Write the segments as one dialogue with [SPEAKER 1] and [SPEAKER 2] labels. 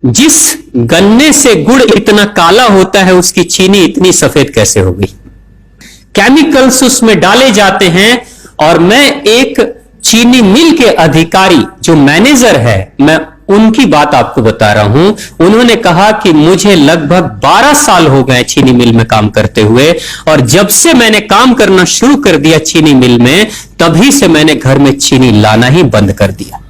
[SPEAKER 1] जिस गन्ने से गुड़ इतना काला होता है उसकी चीनी इतनी सफेद कैसे हो गई? केमिकल्स उसमें डाले जाते हैं। और मैं एक चीनी मिल के अधिकारी जो मैनेजर है, मैं उनकी बात आपको बता रहा हूं। उन्होंने कहा कि मुझे लगभग 12 साल हो गए चीनी मिल में काम करते हुए, और जब से मैंने काम करना शुरू कर दिया चीनी मिल में, तभी से मैंने घर में चीनी लाना ही बंद कर दिया।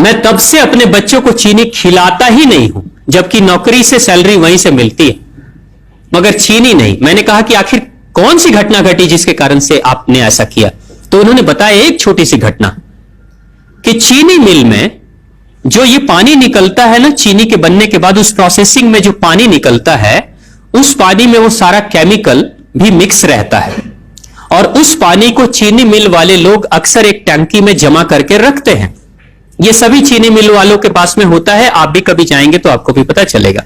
[SPEAKER 1] मैं तब से अपने बच्चों को चीनी खिलाता ही नहीं हूं, जबकि नौकरी से सैलरी वहीं से मिलती है, मगर चीनी नहीं। मैंने कहा कि आखिर कौन सी घटना घटी जिसके कारण से आपने ऐसा किया? तो उन्होंने बताया एक छोटी सी घटना कि चीनी मिल में जो ये पानी निकलता है ना, चीनी के बनने के बाद उस प्रोसेसिंग में जो पानी निकलता है, उस पानी में वो सारा केमिकल भी मिक्स रहता है, और उस पानी को चीनी मिल वाले लोग अक्सर एक टंकी में जमा करके रखते हैं। ये सभी चीनी मिल वालों के पास में होता है, आप भी कभी जाएंगे तो आपको भी पता चलेगा।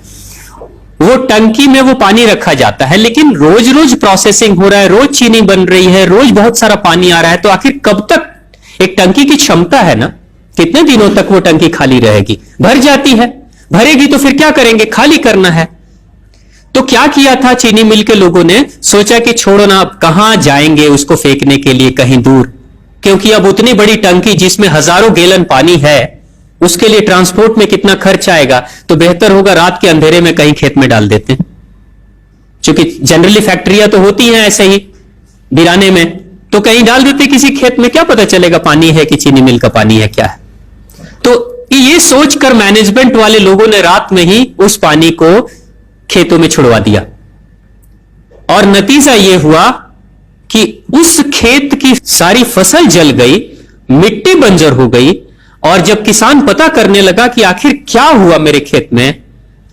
[SPEAKER 1] वो टंकी में वो पानी रखा जाता है, लेकिन रोज रोज प्रोसेसिंग हो रहा है, रोज चीनी बन रही है, रोज बहुत सारा पानी आ रहा है, तो आखिर कब तक एक टंकी की क्षमता है ना, कितने दिनों तक वो टंकी खाली रहेगी? भर जाती है, भरेगी तो फिर क्या करेंगे? खाली करना है। तो क्या किया था चीनी मिल के लोगों ने? सोचा कि छोड़ो ना, अब कहां जाएंगे उसको फेंकने के लिए कहीं दूर, क्योंकि अब उतनी बड़ी टंकी जिसमें हजारों गैलन पानी है, उसके लिए ट्रांसपोर्ट में कितना खर्च आएगा, तो बेहतर होगा रात के अंधेरे में कहीं खेत में डाल देते हैं। क्योंकि जनरली फैक्ट्रियां तो होती हैं ऐसे ही बिराने में, तो कहीं डाल देते किसी खेत में, क्या पता चलेगा पानी है कि चीनी मिल का पानी है क्या है। तो ये सोचकर मैनेजमेंट वाले लोगों ने रात में ही उस पानी को खेतों में छुड़वा दिया, और नतीजा यह हुआ कि उस खेत की सारी फसल जल गई, मिट्टी बंजर हो गई। और जब किसान पता करने लगा कि आखिर क्या हुआ मेरे खेत में,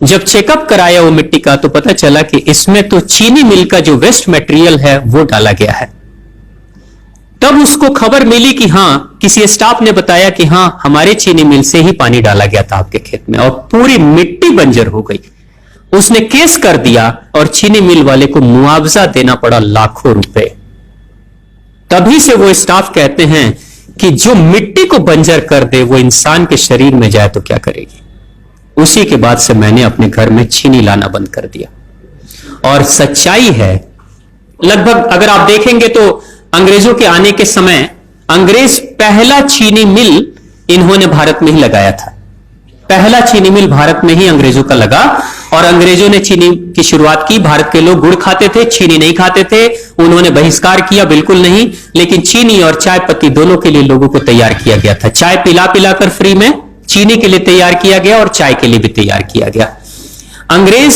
[SPEAKER 1] जब चेकअप कराया वो मिट्टी का, तो पता चला कि इसमें तो चीनी मिल का जो वेस्ट मटेरियल है वो डाला गया है। तब उसको खबर मिली कि हां, किसी स्टाफ ने बताया कि हां, हमारे चीनी मिल से ही पानी डाला गया था आपके खेत में, और पूरी मिट्टी बंजर हो गई। उसने केस कर दिया और चीनी मिल वाले को मुआवजा देना पड़ा लाखों रुपए। तभी से वो स्टाफ कहते हैं कि जो मिट्टी को बंजर कर दे वो इंसान के शरीर में जाए तो क्या करेगी। उसी के बाद से मैंने अपने घर में चीनी लाना बंद कर दिया। और सच्चाई है, लगभग अगर आप देखेंगे तो अंग्रेजों के आने के समय अंग्रेज पहला चीनी मिल इन्होंने भारत में ही लगाया था। पहला चीनी मिल भारत में ही अंग्रेजों का लगा, और अंग्रेजों ने चीनी की शुरुआत की। भारत के लोग गुड़ खाते थे, चीनी नहीं खाते थे। उन्होंने बहिष्कार किया, बिल्कुल नहीं, लेकिन चीनी और चाय पत्ती दोनों के लिए लोगों को तैयार किया गया था। चाय पिला पिलाकर फ्री में चीनी के लिए तैयार किया गया, और चाय के लिए भी तैयार किया गया। अंग्रेज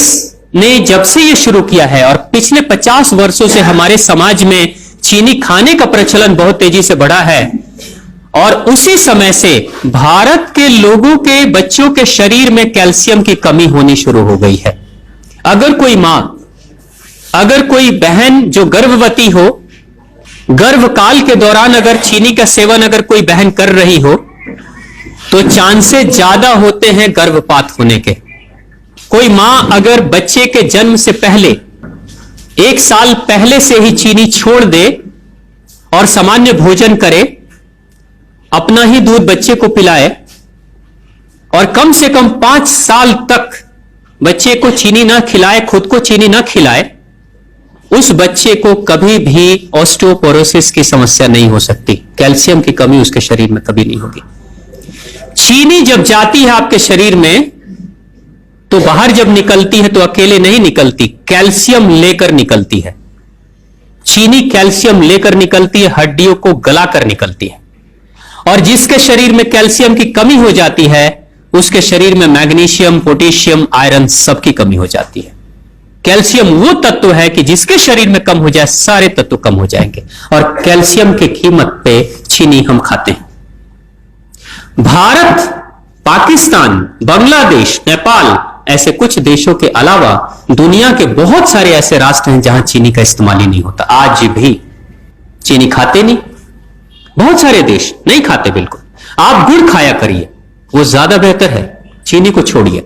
[SPEAKER 1] ने जब से यह शुरू किया है, और पिछले 50 वर्षों से हमारे समाज में चीनी खाने का प्रचलन बहुत तेजी से बढ़ा है, और उसी समय से भारत के लोगों के बच्चों के शरीर में कैल्शियम की कमी होनी शुरू हो गई है। अगर कोई मां, अगर कोई बहन जो गर्भवती हो, गर्भकाल के दौरान अगर चीनी का सेवन अगर कोई बहन कर रही हो, तो चांसेस ज्यादा होते हैं गर्भपात होने के। कोई मां अगर बच्चे के जन्म से पहले 1 साल पहले से ही चीनी छोड़ दे और सामान्य भोजन करे, अपना ही दूध बच्चे को पिलाए, और कम से कम 5 साल तक बच्चे को चीनी ना खिलाए, खुद को चीनी ना खिलाए, उस बच्चे को कभी भी ऑस्टियोपोरोसिस की समस्या नहीं हो सकती। कैल्शियम की कमी उसके शरीर में कभी नहीं होगी। चीनी जब जाती है आपके शरीर में, तो बाहर जब निकलती है तो अकेले नहीं निकलती, कैल्शियम लेकर निकलती है। चीनी कैल्शियम लेकर निकलती है, हड्डियों को गलाकर निकलती है। और जिसके शरीर में कैल्शियम की कमी हो जाती है, उसके शरीर में मैग्नीशियम, पोटेशियम, आयरन सबकी कमी हो जाती है। कैल्शियम वो तत्व है कि जिसके शरीर में कम हो जाए, सारे तत्व कम हो जाएंगे, और कैल्शियम की कीमत पे चीनी हम खाते हैं। भारत, पाकिस्तान, बांग्लादेश, नेपाल, ऐसे कुछ देशों के अलावा दुनिया के बहुत सारे ऐसे राष्ट्र हैं जहां चीनी का इस्तेमाल ही नहीं होता। आज भी चीनी खाते नहीं, बहुत सारे देश नहीं खाते बिल्कुल। आप गुड़ खाया करिए, वो ज्यादा बेहतर है, चीनी को छोड़िए।